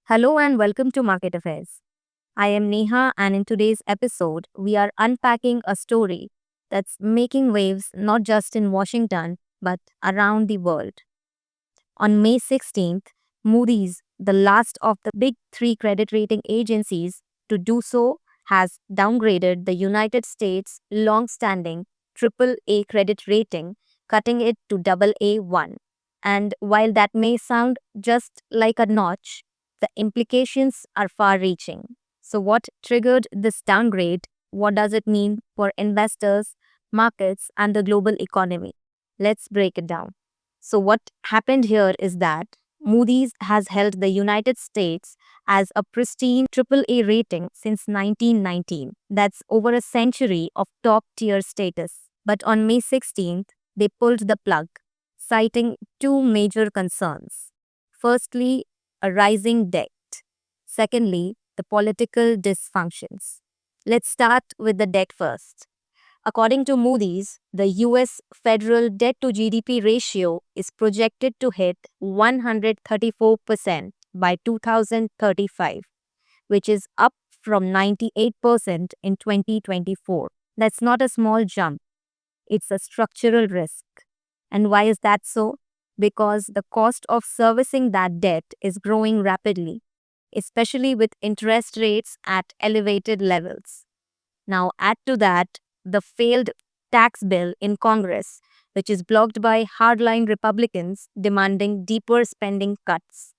Hello and welcome to Market Affairs. I am Neha, and in today's episode, we are unpacking a story that's making waves not just in Washington but around the world. On May 16th, Moody's, the last of the big three credit rating agencies to do so, has downgraded the United States' long standing AAA credit rating, cutting it to AA1. And while that may sound just like a notch, the implications are far reaching. So, what triggered this downgrade? What does it mean for investors, markets, and the global economy? Let's break it down. So, what happened here is that Moody's has held the United States as a pristine AAA rating since 1919. That's over a century of top tier status. But on May 16th, they pulled the plug, citing two major concerns. Firstly, a rising debt. Secondly, the political dysfunctions. Let's start with the debt first. According to Moody's, the US federal debt to GDP ratio is projected to hit 134% by 2035, which is up from 98% in 2024. That's not a small jump, it's a structural risk. And why is that so? Because the cost of servicing that debt is growing rapidly, especially with interest rates at elevated levels. Now, add to that the failed tax bill in Congress, which is blocked by hardline Republicans demanding deeper spending cuts.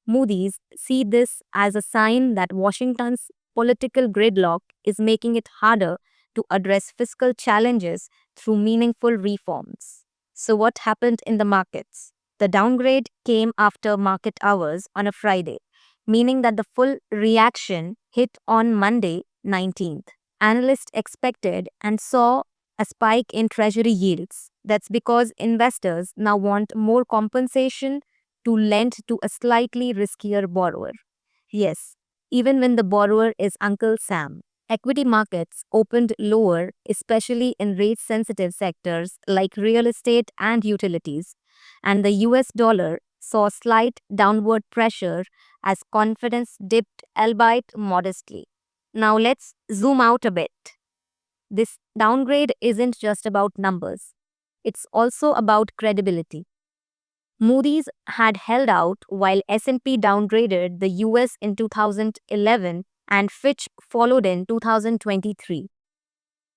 Moody's see this as a sign that Washington's political gridlock is making it harder to address fiscal challenges through meaningful reforms. So, what happened in the markets? The downgrade came after market hours on a Friday, meaning that the full reaction hit on Monday 19th. Analysts expected and saw a spike in treasury yields. That's because investors now want more compensation to lend to a slightly riskier borrower. Yes, even when the borrower is Uncle Sam. Equity markets opened lower, especially in rate sensitive sectors like real estate and utilities, and the US dollar saw slight downward pressure as confidence dipped, albeit modestly. Now let's zoom out a bit. This downgrade isn't just about numbers, it's also about credibility. Moody's had held out while S&P downgraded the US in 2011 and Fitch followed in 2023.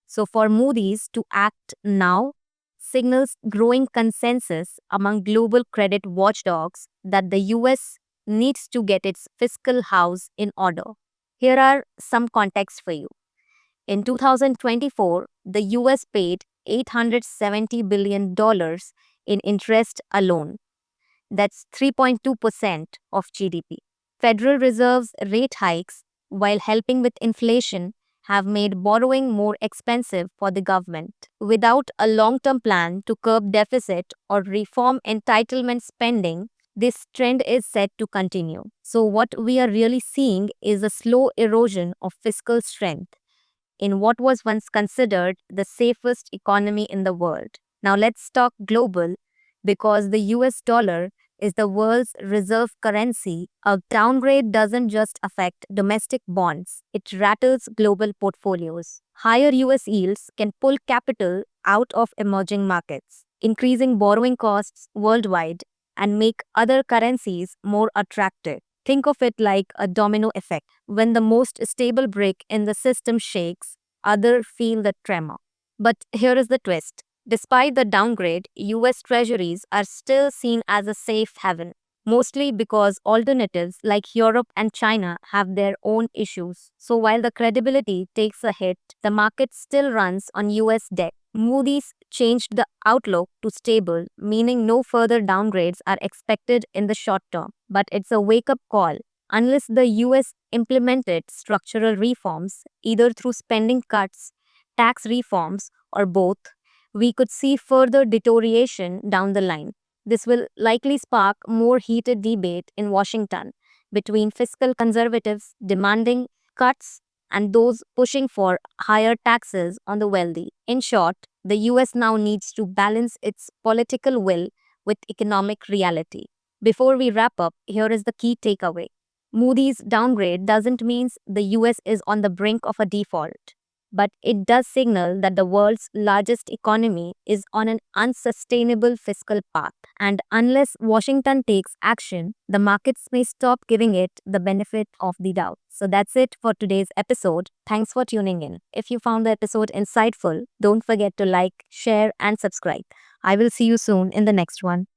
So for Moody's to act now signals growing consensus among global credit watchdogs that the US needs to get its fiscal house in order. Here are some context for you. In 2024, the US paid $870 billion in interest alone. That's 3.2% of GDP. Federal Reserve's rate hikes, while helping with inflation, have made borrowing more expensive for the government. Without a long term plan to curb deficit or reform entitlement spending, this trend is set to continue. So, what we are really seeing is a slow erosion of fiscal strength in what was once considered the safest economy in the world. Now, let's talk global because the US dollar is the world's reserve currency. A downgrade doesn't just affect domestic bonds, it rattles global portfolios. Higher US yields can pull capital out of emerging markets, increasing borrowing costs worldwide and make other currencies more attractive. Think of it like a domino effect. When the most stable brick in the system shakes, others feel the tremor. But here is the twist. Despite the downgrade, US Treasuries are still seen as a safe haven, mostly because alternatives like Europe and China have their own issues. So while the credibility takes a hit, the market still runs on US debt. Moody's changed the outlook to stable, meaning no further downgrades are expected in the short term. But it's a wake up call. Unless the US implemented structural reforms, either through spending cuts, tax reforms, or both, we could see further deterioration down the line. This will likely spark more heated debate in Washington between fiscal conservatives demanding cuts and those pushing for higher taxes on the wealthy. In short, the US now needs to balance its political will with economic reality. Before we wrap up, here is the key takeaway. Moody's downgrade doesn't mean the US is on the brink of a default, but it does signal that the world's largest economy is on an unsustainable fiscal path. And unless Washington takes action, the markets may stop giving it the benefit of the doubt. So that's it for today's episode. Thanks for tuning in. If you found the episode insightful, don't forget to like, share, and subscribe. I will see you soon in the next one.